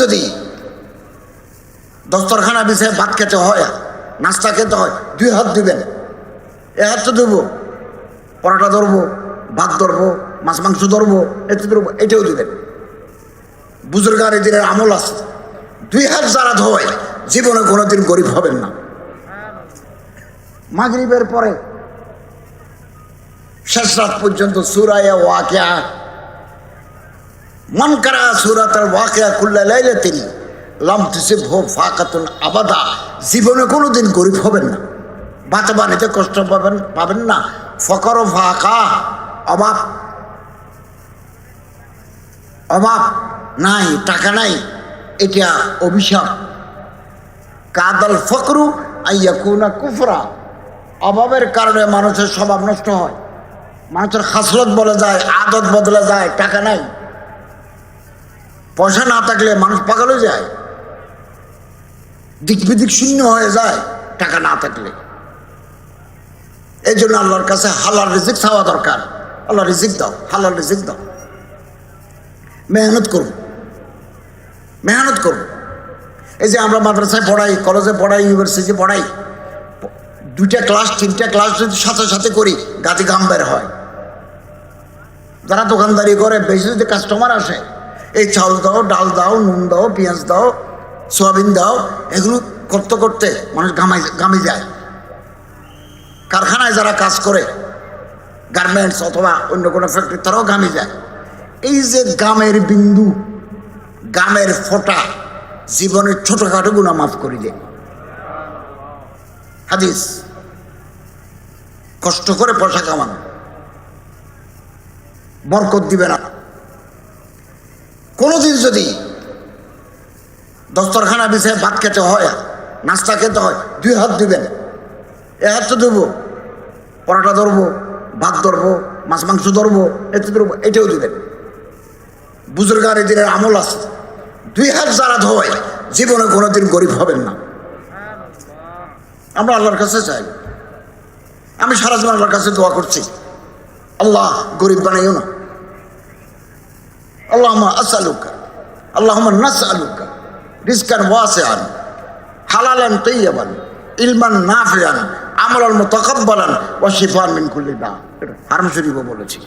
যদি দস্তরখানা বিছায় ভাত খেতে হয়, নাস্তা খেতে হয়, 2 হাত দিবেন। এ হাত তো দেবো, পরোটা ধরবো, ভাত ধরবো, মাছ মাংস ধরবো, এতে ধরবো, এটাও দিবেন। বুজুর্গার এই দিনের আমল আছে। 2 হাত যারা ধোয় জীবনে কোনোদিন গরিব হবেন না। মাগরিবের পরে শেষ রাত পর্যন্ত সূরা ওয়াকিয়া, মান কারা সূরাতুল ওয়াকিয়া কুল্লা লাইলাতিন লাম তুসিবহু ফাকাতুন আবাদা, জীবনে কোনোদিন গরিব হবেন না, বাতে বানিতে কষ্ট পাবেন না। ফকর ফাকা, অভাব অভাব নাই, টাকা নাই, এটা অভিশাপ। কাদাল ফকরু আইয়াকুনা কুফরা, অভাবের কারণে মানুষের স্বভাব নষ্ট হয়, মানুষের খাসলত বলে যায়, আদত বদলে যায়। টাকা নাই, পয়সা না থাকলে মানুষ পাগল হয়ে যায়, দিক বিদিক শূন্য হয়ে যায় টাকা না থাকলে। এই জন্য আল্লাহর কাছে হালাল রিজিক চাওয়া দরকার। আল্লাহ রিজিক দাও, হালাল রিজিক দাও। মেহনত করুন, মেহনত করুন। এই যে আমরা মাদ্রাসায় পড়াই, কলেজে পড়াই, ইউনিভার্সিটি পড়াই, 2টা ক্লাস 3টা ক্লাস যদি সাথে সাথে করি গাতি গাম বের হয়। যারা দোকানদারি করে, বেশি যদি কাস্টমার আসে, এই চাউল দাও, ডাল দাও, নুন দাও, পেঁয়াজ দাও, সোয়াবিন দাও, এগুলো করতে করতে মানুষ গামে যায়। কারখানায় যারা কাজ করে, গার্মেন্টস অথবা অন্য কোনো ফ্যাক্টরি, তারাও গামে যায়। এই যে গামের বিন্দু, গামের ফোঁটা জীবনের ছোটখাটো গুনাহ মাফ করে দেয়। হাদিস। কষ্ট করে পয়সা কামানো বরকত দিবে না। কোনোদিন যদি দস্তরখানা বিছায় ভাত খেতে হয়, নাস্তা খেতে হয়, 2 হাত দিবেন। এ হাত তো দেবো, পরোটা ধরবো, ভাত ধরবো, মাছ মাংস ধরবো, এতে ধরবো, এটাও দিবেন। বুজুর্গার এই দিনের আমল আছে। 2 হাত যারা ধোয় জীবনে কোনোদিন গরিব হবেন না। আমরা আল্লাহর কাছে চাই, আমি সারা জীবন আল্লাহর কাছে দোয়া করছি, আল্লাহ গরিব বানাইও না। আল্লাহুম্মা আসআলুকা, আল্লাহুম্মা নাসআলুকা রিজকান ওয়াসিআন হালালান তাইয়্যিবান ইলমান নাফিআন আমালান মুতাকাব্বালান ওয়া শিফাআন মিন কুল্লি দা। হারাম শরীফও বলেছি।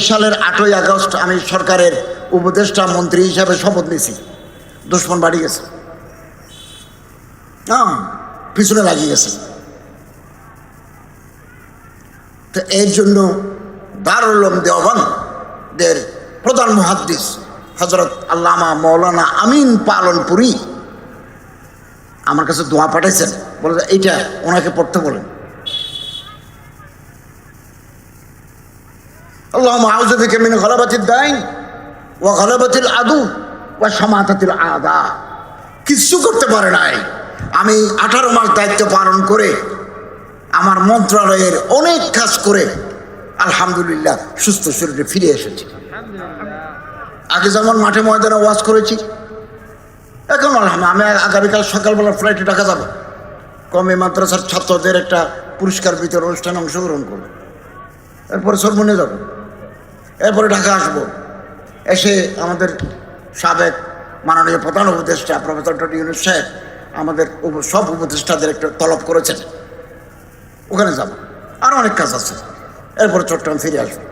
সালের 8ই আগস্ট আমি সরকারের উপদেষ্টা মন্ত্রী হিসাবে শপথ নিয়েছি। দুশ্মন বাড়ি গেছে, পিছনে লাগিয়ে গেছে। তো এর জন্য দারুল উলুম দেওবন্দের প্রধান মুহাদ্দিস হযরত আল্লামা মাওলানা আমিন পালনপুরি আমার কাছে দোয়া পাঠাইছেন, বলে এইটা ওনাকে পড়তে বলেন। আল্লাহুম্মা আউযু বিকা মিন গালাবাতিদ দাইন ওয়া গালাবাতিল আদু ওয়া শামাতাতিল আদা। কিচ্ছু করতে পারে নাই, আমি 18 মাস দায়িত্ব পালন করে আমার মন্ত্রণালয়ের অনেক কাজ করে আলহামদুলিল্লাহ সুস্থ শরীরে ফিরে এসেছি। আগে যেমন মাঠে ময়দানে ওয়াজ করেছি, এখন আলহামদুলিল্লাহ আমি আগামীকাল সকালবেলা ফ্লাইটে ঢাকা যাব। কমে মাদ্রাসার ছাত্রদের একটা পুরস্কার বিতরণ অনুষ্ঠানে অংশগ্রহণ করব, এরপরে সরমনে যাব, এরপরে ঢাকা আসবো। এসে আমাদের সাবেক মাননীয় প্রধান উপদেষ্টা প্রফেসর ডক্টর ইউনূস সাহেব আমাদের সব উপদেষ্টাদের একটা তলব করেছেন, ওখানে যাব। আর অনেক কাজ আছে, এরপরে চট্টগ্রাম ফিরে আসবো।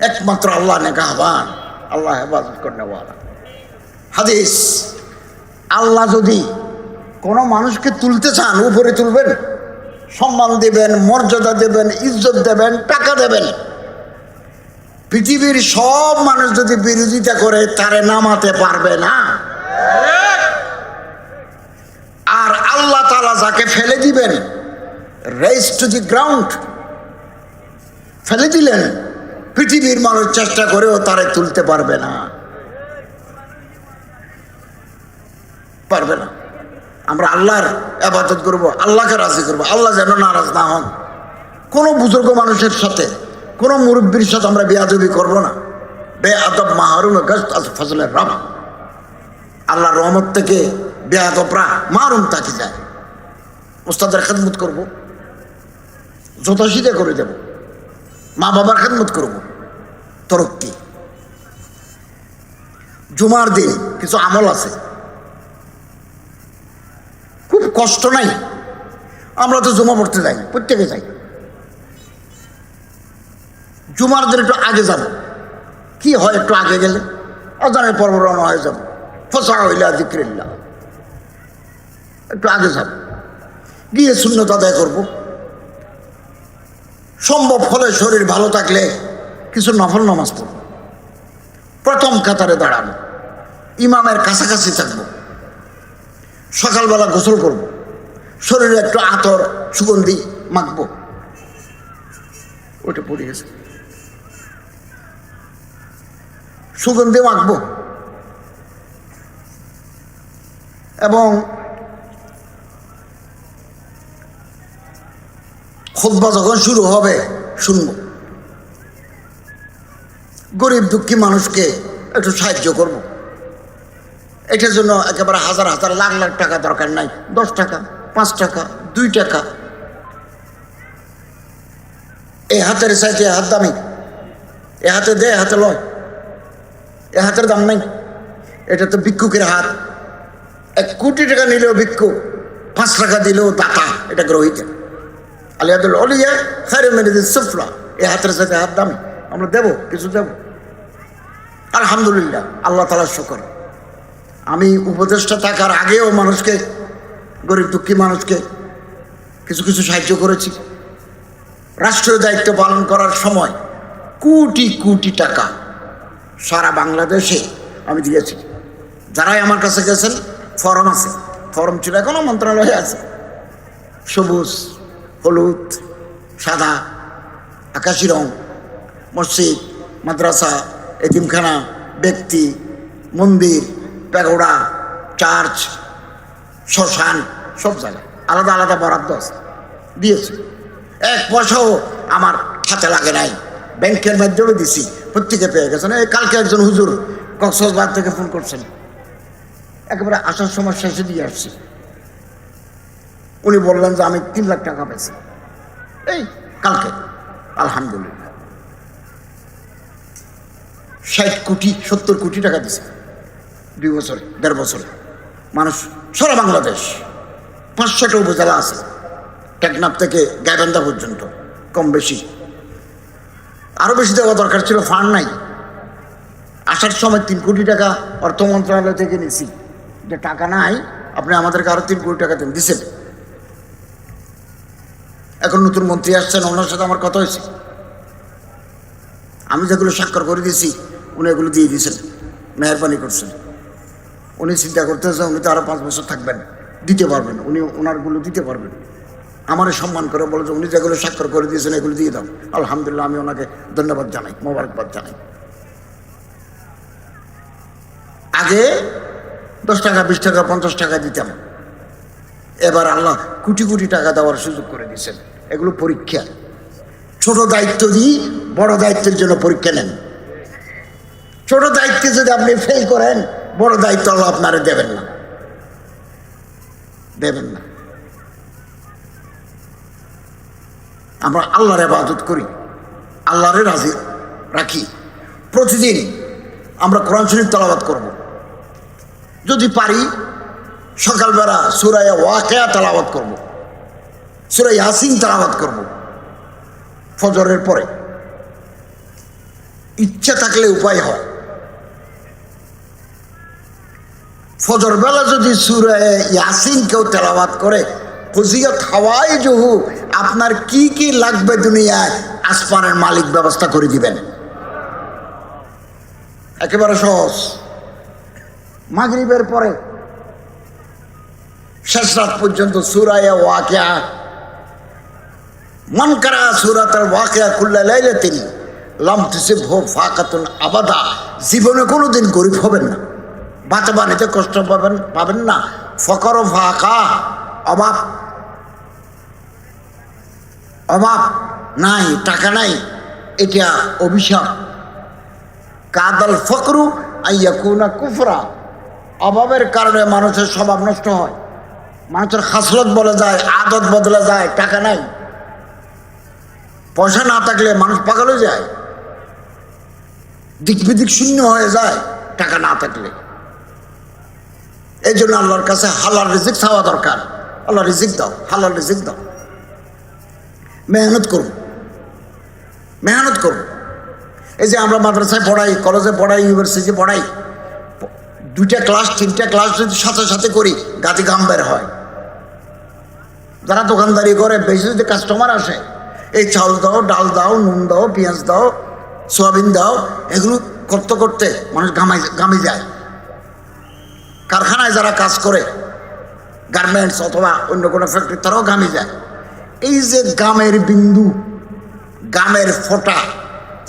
একমাত্র আল্লাহ নেগাহবান, আল্লাহ হেফাজত করনেওয়ালা। হাদিস, আল্লাহ যদি কোনো মানুষকে তুলতে চান উপরে তুলবেন, সম্মান দেবেন, মর্যাদা দেবেন, ইজ্জত দেবেন, টাকা দেবেন। পৃথিবীর সব মানুষ যদি বিরোধিতা করে তারে নামাতে পারবে না। আর আল্লাহ তাআলা যাকে ফেলে দিবেন, রেজ টু দি গ্রাউন্ড, ফেলে দিলেন, পৃথিবীর মানুষ চেষ্টা করেও তারে তুলতে পারবে না, পারবে না। আমরা আল্লাহর ইবাদত করব, আল্লাহকে রাজি করব, আল্লাহ যেন নারাজ না হন। কোনো বুজুর্গ মানুষের সাথে, কোনো মুরব্বীর সাথে আমরা বেয়াদবি করব না। বেআদব মাহরুম গশত আজ ফজলের রব। আল্লাহর রহমত থেকে বেয়াদবরা মাহরুম তাকে যায়। উস্তাদের খেদমত করব, যথাশীতে করে দেব, মা বাবার খেদমত করব, তরক্কি। জুমার দিন কিছু আমল আছে, খুব কষ্ট নাই। আমরা তো জুমা পড়তে যাই, প্রত্যেকে যাই। জুমার দিন একটু আগে যাব, কি হয় একটু আগে গেলে অজানের পর্ব রওনা হয়ে যাব, ফসা হইলা যিকরিল্লাহ, একটু আগে যাব, গিয়ে সুন্নত আদায় করব। সম্ভব হলে শরীর ভালো থাকলে কিছু নফল নামাজ পড়ব, প্রথম কাতারে দাঁড়াবো, ইমামের কাছাকাছি থাকবো, সকালবেলা গোসল করব, শরীরে একটু আতর সুগন্ধি মাখবো, ওটা পড়ে গেছে, সুগন্ধি মাখবো, এবং খুতবা যখন শুরু হবে শুনব। গরিব দুঃখী মানুষকে একটু সাহায্য করব। এটার জন্য একেবারে হাজার হাজার লাখ লাখ টাকা দরকার নাই, 10 টাকা, 5 টাকা, 2 টাকা। এই হাতের চাইতে হাত দামি, এ হাতে দে, এ হাতে লয়, এ হাতের দাম নাই। এটা তো ভিক্ষুকের হাত। 1 কোটি টাকা নিলেও ভিক্ষুক, 5 টাকা দিলেও দাতা, এটা গ্রহিত। আলিয়াদুল অলিয়া খায়রুম মিনাজ সুফলা, এই হাতের সাথে হাত দামি, আমরা দেব, কিছু দেব। আলহামদুলিল্লাহ, আল্লাহ তাআলার শুকর। আমি উপদেষ্টা থাকার আগেও মানুষকে, গরিব দুঃখী মানুষকে কিছু কিছু সাহায্য করেছি। রাষ্ট্রীয় দায়িত্ব পালন করার সময় কোটি কোটি টাকা সারা বাংলাদেশে আমি দিয়েছি। যারাই আমার কাছে গেছেন, ফরম আছে, ফরম ছিল, এখনো মন্ত্রণালয়ে আছে, সবুজ, হলুদ, সাদা, আকাশি রং, মসজিদ, মাদ্রাসা, এতিমখানা, ব্যক্তি, মন্দির, প্যাগোডা, চার্চ, শ্মশান, সব জায়গায় আলাদা আলাদা বরাদ্দ আছে, দিয়েছি। 1 পয়সাও আমার হাতে লাগে নাই, ব্যাংকের মাধ্যমে দিছি, প্রত্যেকে পেয়ে গেছেন। এই কালকে একজন হুজুর কক্সবাজার থেকে ফোন করছেন, একেবারে আসার সময় শেষে দিয়ে আসছি। উনি বললেন যে আমি 3 লাখ টাকা পেয়েছি এই কালকে, আলহামদুলিল্লাহ। 60 কোটি 70 কোটি টাকা দিছে 2 বছরে, 1.5 বছরে। মানুষ সারা বাংলাদেশ, 500টা উপজেলা আছে, টেকনাফ থেকে গাইবান্ধা পর্যন্ত, কম বেশি। আরো বেশি দেওয়া দরকার ছিল, ফান্ড নাই। আসার সময় 3 কোটি টাকা অর্থ মন্ত্রণালয় থেকে নিয়েছি, যে টাকা নাই, আপনি আমাদেরকে আরো 3 কোটি টাকা দিচ্ছেন। এখন নতুন মন্ত্রী আসছেন, ওনার সাথে আমার কথা হয়েছে, আমি যেগুলো স্বাক্ষর করে দিয়েছি উনি এগুলো দিয়ে দিয়েছেন, মেহরবানি করছেন। উনি চিন্তা করতেছেন উনি তো আরো 5 বছর থাকবেন, দিতে পারবেন, উনি ওনারগুলো দিতে পারবেন। আমার সম্মান করে বলে যে উনি যেগুলো স্বাক্ষর করে দিয়েছেন এগুলো দিয়ে দাও। আলহামদুলিল্লাহ, আমি ওনাকে ধন্যবাদ জানাই, মোবারকবাদ জানাই। আগে 10 টাকা, 20 টাকা, 50 টাকা দিতাম, এবার আল্লাহ কোটি কোটি টাকা দেওয়ার সুযোগ করে দিয়েছেন। এগুলো পরীক্ষা। ছোট দায়িত্ব দিই, বড় দায়িত্বের জন্য পরীক্ষা নেন। ছোট দায়িত্বে যদি আপনি ফেল করেন, বড় দায়িত্ব আল্লাহ আপনারে দেবেন না, দেবেন না। আমরা আল্লাহর ইবাদত করি, আল্লাহরে রাজি রাখি। প্রতিদিন আমরা কোরআন শরীফ তেলাওয়াত করব, যদি পারি সকালবেলা সূরা ওয়াকিয়া তেলাওয়াত করব, সূরা ইয়াসিন তেলাওয়াত করব ফজরের পরে। ইচ্ছা থাকলে উপায় হয়, ফজর বেলা যদি সূরা ইয়াসিন কেউ তেলাওয়াত করে, ফজিলত হাওয়াই জহু, আপনার কি কি লাগবে দুনিয়ায় আসমানের মালিক ব্যবস্থা করে দিবেন। একেবারে সহজ। মাগরিবের পরে শেষ রাত পর্যন্ত সূরা ওয়াকিয়া, মান কারা সূরাতুল ওয়াকিয়া কুল্লা লাইলাতিন লাম তুসিবহু ফাকাতুন আবাদা, জীবনে কোনোদিন গরিব হবেন না, বাঁচা বানিতে কষ্ট পাবেন না। ফকর ফাকা, অভাব অভাব নাই, টাকা নাই, এটা অভিশাপ। কাদাল ফকরু আইয়াকুনা কুফরা, অভাবের কারণে মানুষের স্বভাব নষ্ট হয়, মানুষের খাসলত বলে যায়, আদত বদলে যায়। টাকা নাই, পয়সা না থাকলে মানুষ পাগল হয়ে যায়, দিক বিদিক শূন্য হয়ে যায় টাকা না থাকলে। এই জন্য আল্লাহর কাছে হালাল রিজিক চাওয়া দরকার। আল্লাহ রিজিক দাও, হালাল রিজিক দাও। মেহনত করুন, মেহনত করুন। এই যে আমরা মাদ্রাসায় পড়াই, কলেজে পড়াই, ইউনিভার্সিটি পড়াই, 2টা ক্লাস 3টা ক্লাস যদি সাথে সাথে করি গাতি গাম বের হয়। যারা দোকানদারি করে বেশি যদি কাস্টমার আসে, এই চাউল দাও, ডাল দাও, নুন দাও, পেঁয়াজ দাও, সোয়াবিন দাও, এগুলো করতে করতে মানুষ গামে যায়। কারখানায় যারা কাজ করে, গার্মেন্টস অথবা অন্য কোনো ফ্যাক্টরি, তারাও গামে যায়। এই যে গামের বিন্দু, গামের ফোঁটা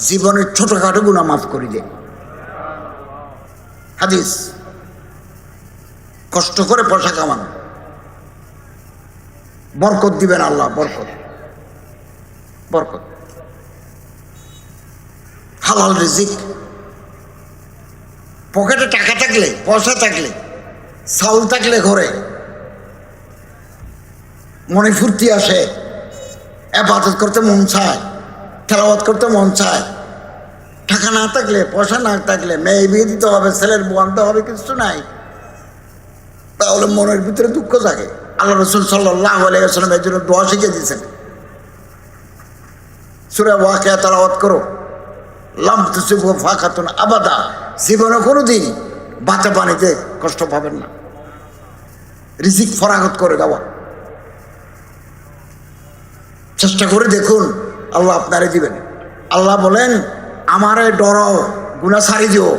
জীবনের ছোটখাটো গুনাহ মাফ করে দেয়। হাদিস। কষ্ট করে পয়সা কামানো, বরকত দিবেন আল্লাহ, বরকত, বরকত। হালাল রিজিক। পকেটে টাকা থাকলে, পয়সা থাকলে, চাউল থাকলে ঘরে মনে ফুর্তি আসে, ইবাদত করতে মন চায়, তেলাওয়াত করতে মন চায়। টাকা না থাকলে, পয়সা না থাকলে, মেয়ে বিয়ে দিতে হবে, ছেলের বউ আনতে হবে, কিছু নাই, তাহলে মনের ভিতরে দুঃখ জাগে। আল্লাহ রাসূল সাল্লাল্লাহু আলাইহি ওয়াসাল্লাম এর জন্য দোয়া শিখিয়ে দিয়েছেন। সূরা ওয়াকিয়া তেলাওয়াত করো, লাম তুসিবহু ফাকাতুন আবাদা, জীবনে কোনোদিন বাতে পানিতে কষ্ট পাবেন না। রিজিক ফরাগত করে দেওয়া, চেষ্টা করে দেখুন, আল্লাহ আপনারে দিবেন। আল্লাহ বলেন, আমারে ডরো, গুনাহ ছাড়ি দিও।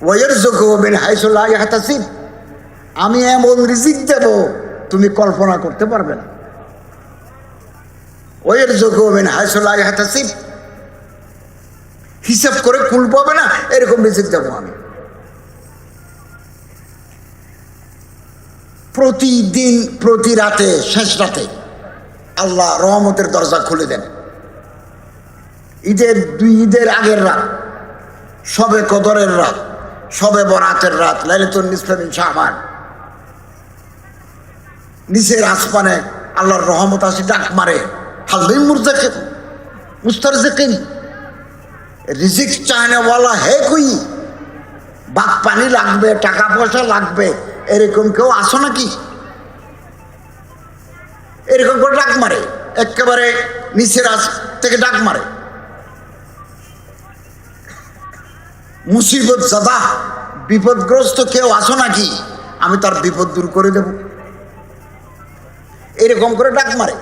ওয়ারযুকহু মিন হাইসু লা ইয়াহতাসিব, আমি এমন রিজিক দেব তুমি কল্পনা করতে পারবে না। ওয়ারযুকহু মিন হাইসু লা ইয়াহতাসিব, হিসাব করে কুল পাবে না, এরকম রিজিক দেব আমি। প্রতিদিন, প্রতি রাতে, শেষ রাতে আল্লাহ রহমতের দরজা খুলে দেন। ঈদের 2 ঈদের আগের রাত, শবে কদরের রাত, শবে বরাতের রাত, লাইলাতুন নিসফে মিন শাবান, নিচের আসমানে আল্লাহর রহমত আসি ডাক মারে, হালদিন মুরজাকিন মুস্তারজিকিন, রিজিক চাহনে ওয়ালা হে কই, ভাত পানি লাগবে, টাকা পয়সা লাগবে, এরকম কেউ আসো নাকি? এরকম করে ডাক মারে, একেবারে নিচের আস থেকে ডাক মারে। মুসিবত জাদা, বিপদগ্রস্ত কেউ আসো নাকি, আমি তার বিপদ দূর করে দেব, এরকম করে ডাক মারে।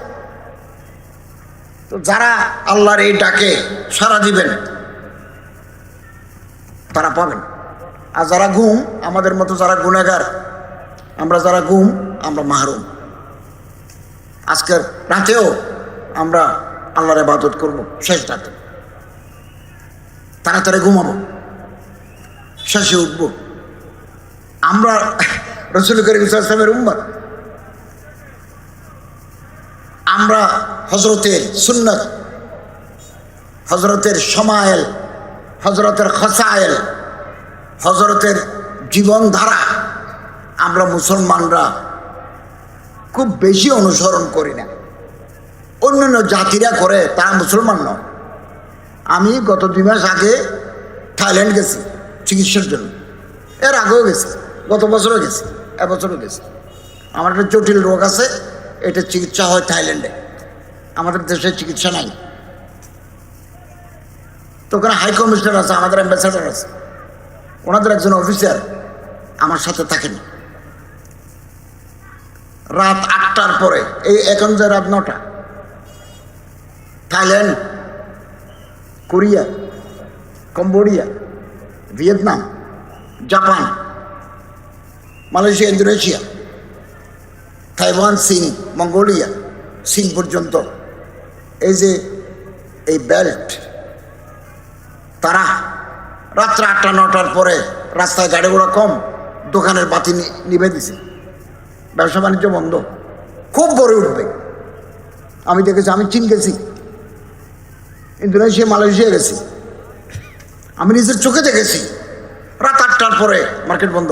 তো যারা আল্লাহর এই ডাকে সাড়া দিবেন তারা পাবেন। আর যারা ঘুম, আমাদের মতো যারা গুনাহগার, আমরা যারা ঘুম, আমরা মাহরুম। আজকের রাতেও আমরা আল্লাহর ইবাদত করব, শেষ রাতে তাড়াতাড়ি ঘুমাবো, শেষে উঠব। আমরা রাসূল করিম সাল্লাল্লাহু আলাইহি ওয়াসাল্লামের উম্মত, আমরা হযরতের সুন্নাত, হযরতের শামায়েল, হযরতের খাসায়েল, হযরতের জীবনধারা আমরা মুসলমানরা খুব বেশি অনুসরণ করি না। অন্যান্য জাতিরা করে, তারা মুসলমান নয়। আমি গত 2 মাস আগে থাইল্যান্ড গেছি চিকিৎসার জন্য, এর আগেও গেছি, গত বছরও গেছি, এবছরও গেছি। আমার একটা জটিল রোগ আছে, এটা চিকিৎসা হয় থাইল্যান্ডে, আমাদের দেশে চিকিৎসা নাই। তো ওখানে হাই কমিশনার আছে, আমাদের অ্যাম্বাসেডার আছে, ওনাদের একজন অফিসার আমার সাথে থাকেন। রাত 8টার পরে, এই এখন যে রাত 9টা, Thailand, Korea, Cambodia, Vietnam, Japan, Malaysia, Indonesia, Taiwan, চীন, মঙ্গোলিয়া, চীন পর্যন্ত, এই যে এই বেল্ট, তারা রাত্রে 8টা-9টার পরে রাস্তায় গাড়ি ঘোড়া কম, দোকানের বাতি নিভে দিছে, ব্যবসা বাণিজ্য বন্ধ, খুব গড়ে উঠবে। আমি দেখেছি, আমি চীন গেছি, ইন্দোনেশিয়া, মালয়েশিয়া গেছি, আমি নিজের চোখে দেখেছি রাত 8টার পরে মার্কেট বন্ধ,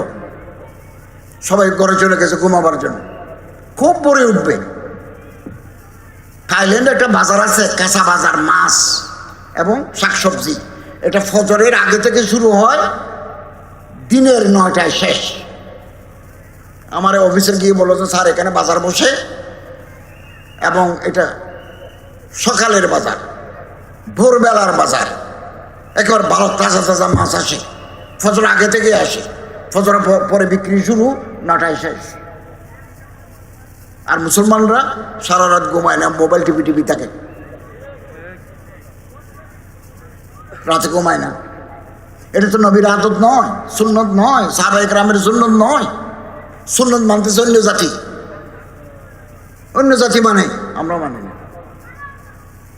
সবাই ঘরে চলে গেছে ঘুমাবার জন্য, খুব গড়ে উঠবে। থাইল্যান্ডে একটা বাজার আছে, কাঁচা বাজার, মাছ এবং শাকসবজি। এটা ফজরের আগে থেকে শুরু হয়, দিনের 9টায় শেষ। আমার অফিসে গিয়ে বললো যে স্যার এখানে বাজার বসে এবং এটা সকালের বাজার, ভোরবেলার বাজার, একেবারে ভালো তাজা তাজা মাছ আসে, ফজর আগে থেকে আসে, ফজর পরে বিক্রি শুরু, 9টায় শেষ। আর মুসলমানরা সারা রাত ঘুমায় না, মোবাইল টিভি থাকে, রাতে ঘুমায় না। এটা তো নবীর আদত নয়, সুন্নত নয়, সাহাবায়ে কেরামের সুন্নত নয়। সুন্নত মানতেছে অন্য জাতি, অন্য জাতি মানে, আমরা মানি না।